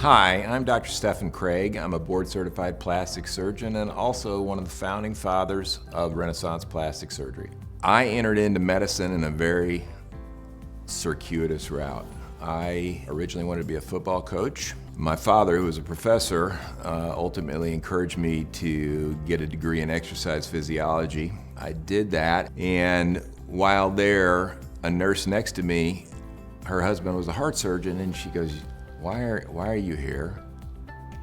Hi, I'm Dr. Stefan Craig. I'm a board-certified plastic surgeon and also one of the founding fathers of Renaissance plastic surgery. I entered into medicine in a very circuitous route. I originally wanted to be a football coach. My father, who was a professor, ultimately encouraged me to get a degree in exercise physiology. I did that, and while there, a nurse next to me, her husband was a heart surgeon, and she goes, why are you here?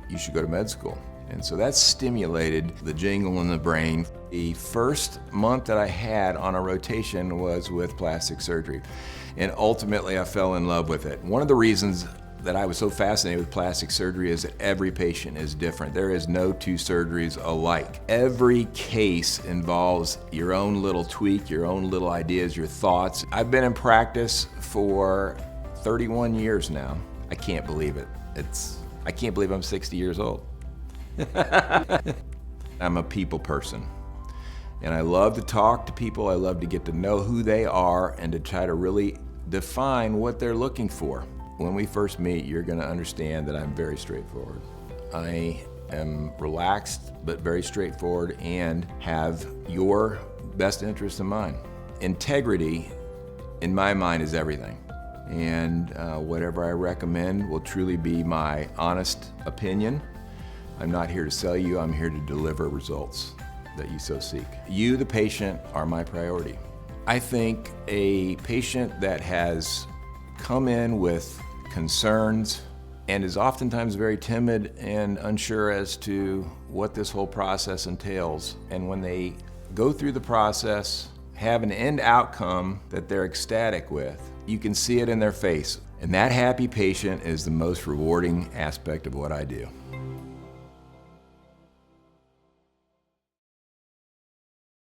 You should go to med school. And so that stimulated the jingle in the brain. The first month that I had on a rotation was with plastic surgery. And ultimately I fell in love with it. One of the reasons that I was so fascinated with plastic surgery is that every patient is different. There is no two surgeries alike. Every case involves your own little tweak, your own little ideas, your thoughts. I've been in practice for 31 years now. I can't believe it. I can't believe I'm 60 years old. I'm a people person. And I love to talk to people. I love to get to know who they are and to try to really define what they're looking for. When we first meet, you're going to understand that I'm very straightforward. I am relaxed, but very straightforward and have your best interest in mind. Integrity, in my mind, is everything. And whatever I recommend will truly be my honest opinion. I'm not here to sell you, I'm here to deliver results that you so seek. You, the patient, are my priority. I think a patient that has come in with concerns and is oftentimes very timid and unsure as to what this whole process entails, and when they go through the process, have an end outcome that they're ecstatic with, you can see it in their face. And that happy patient is the most rewarding aspect of what I do.